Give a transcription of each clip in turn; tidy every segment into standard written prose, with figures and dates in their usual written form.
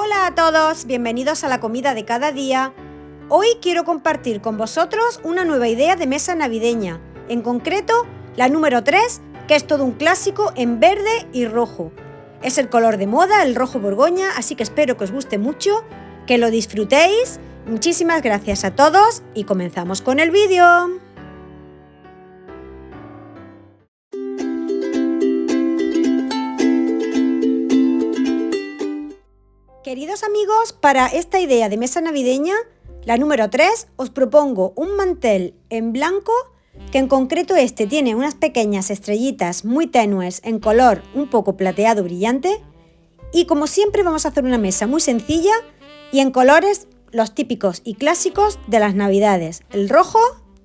Hola a todos, bienvenidos a la comida de cada día. Hoy quiero compartir con vosotros una nueva idea de mesa navideña, en concreto la número 3, que es todo un clásico en verde y rojo. Es el color de moda, el rojo Borgoña, así que espero que os guste mucho, que lo disfrutéis. Muchísimas gracias a todos y comenzamos con el vídeo. Queridos amigos, para esta idea de mesa navideña, la número 3, os propongo un mantel en blanco, que en concreto este tiene unas pequeñas estrellitas muy tenues en color un poco plateado brillante. Y como siempre vamos a hacer una mesa muy sencilla y en colores los típicos y clásicos de las navidades, el rojo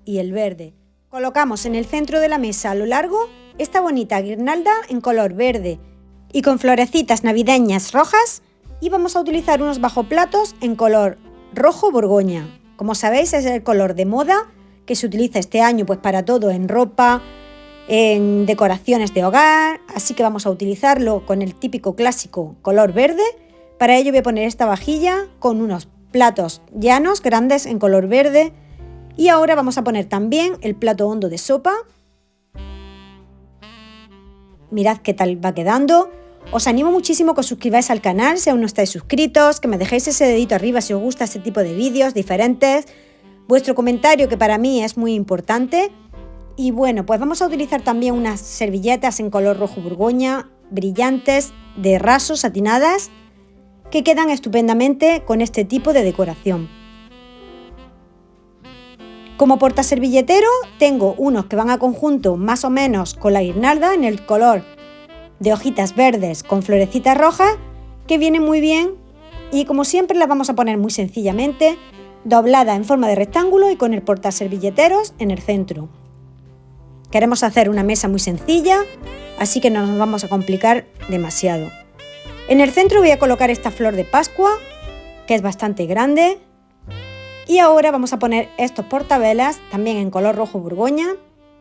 y el verde. Colocamos en el centro de la mesa a lo largo esta bonita guirnalda en color verde y con florecitas navideñas rojas. Y vamos a utilizar unos bajoplatos en color rojo Borgoña. Como sabéis, es el color de moda que se utiliza este año pues para todo, en ropa, en decoraciones de hogar, así que vamos a utilizarlo con el típico clásico color verde. Para ello voy a poner esta vajilla con unos platos llanos grandes en color verde y ahora vamos a poner también el plato hondo de sopa. Mirad qué tal va quedando. Os animo muchísimo que os suscribáis al canal si aún no estáis suscritos, que me dejéis ese dedito arriba si os gusta este tipo de vídeos diferentes, vuestro comentario que para mí es muy importante. Y bueno, pues vamos a utilizar también unas servilletas en color rojo Borgoña, brillantes, de raso, satinadas, que quedan estupendamente con este tipo de decoración. Como portaservilletero tengo unos que van a conjunto más o menos con la guirnalda en el color de hojitas verdes con florecitas rojas, que viene muy bien, y como siempre las vamos a poner muy sencillamente, doblada en forma de rectángulo y con el portaservilleteros en el centro. Queremos hacer una mesa muy sencilla, así que no nos vamos a complicar demasiado. En el centro voy a colocar esta flor de Pascua, que es bastante grande, y ahora vamos a poner estos portavelas también en color rojo Borgoña.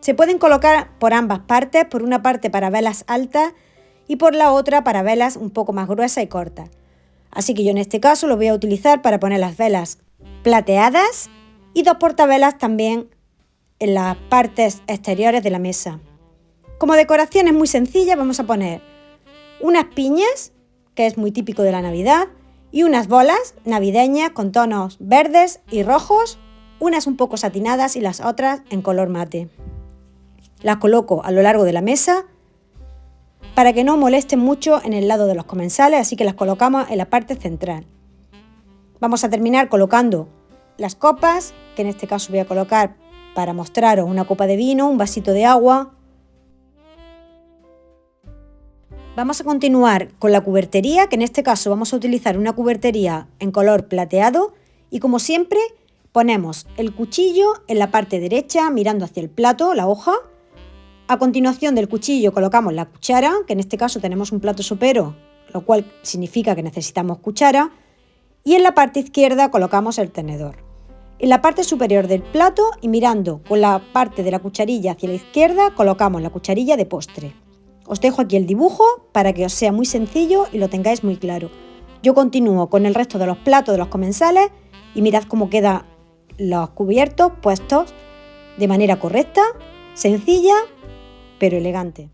Se pueden colocar por ambas partes, por una parte para velas altas y por la otra para velas un poco más gruesas y cortas. Así que yo en este caso lo voy a utilizar para poner las velas plateadas y dos portavelas también en las partes exteriores de la mesa. Como decoraciones muy sencillas vamos a poner unas piñas, que es muy típico de la Navidad, y unas bolas navideñas con tonos verdes y rojos, unas un poco satinadas y las otras en color mate. Las coloco a lo largo de la mesa para que no molesten mucho en el lado de los comensales, así que las colocamos en la parte central. Vamos a terminar colocando las copas, que en este caso voy a colocar para mostraros una copa de vino, un vasito de agua. Vamos a continuar con la cubertería, que en este caso vamos a utilizar una cubertería en color plateado y como siempre ponemos el cuchillo en la parte derecha mirando hacia el plato, la hoja. A continuación del cuchillo colocamos la cuchara, que en este caso tenemos un plato sopero, lo cual significa que necesitamos cuchara, y en la parte izquierda colocamos el tenedor. En la parte superior del plato y mirando con la parte de la cucharilla hacia la izquierda colocamos la cucharilla de postre. Os dejo aquí el dibujo para que os sea muy sencillo y lo tengáis muy claro. Yo continúo con el resto de los platos de los comensales y mirad cómo quedan los cubiertos puestos de manera correcta, sencilla, pero elegante.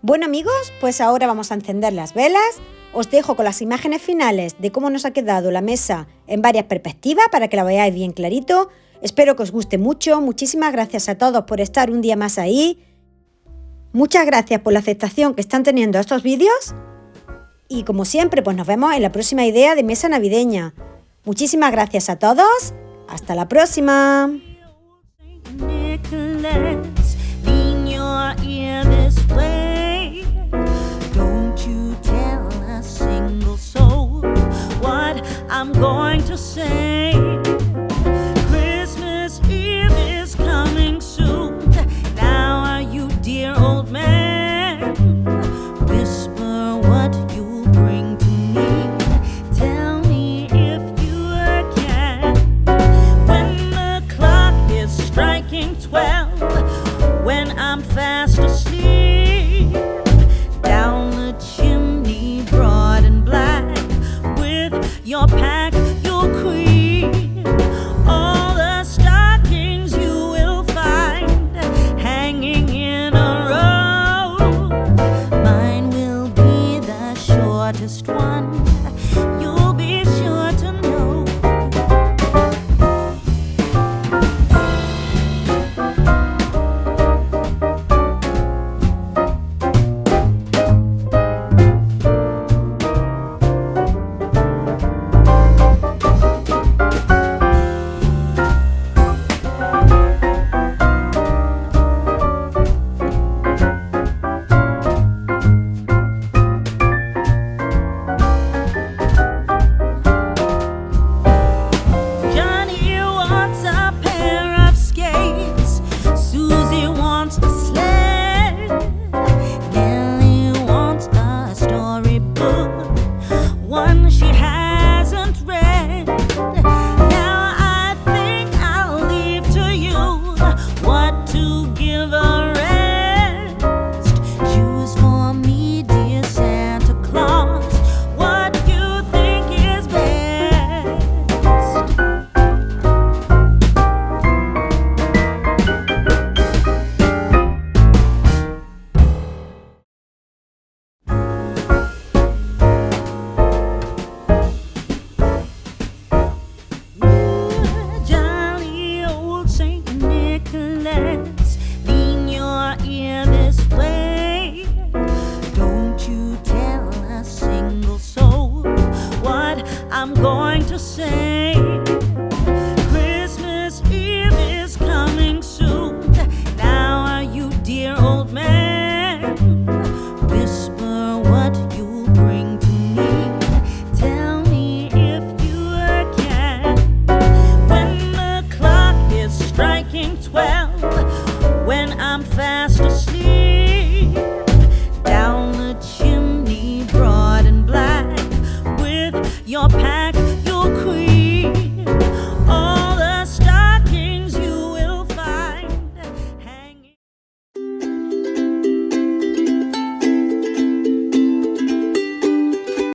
Bueno amigos, pues ahora vamos a encender las velas. Os dejo con las imágenes finales de cómo nos ha quedado la mesa en varias perspectivas para que la veáis bien clarito. Espero que os guste mucho. Muchísimas gracias a todos por estar un día más ahí. Muchas gracias por la aceptación que están teniendo estos vídeos. Y como siempre, pues nos vemos en la próxima idea de mesa navideña. Muchísimas gracias a todos. Hasta la próxima. Nicholas, lean your ear this way.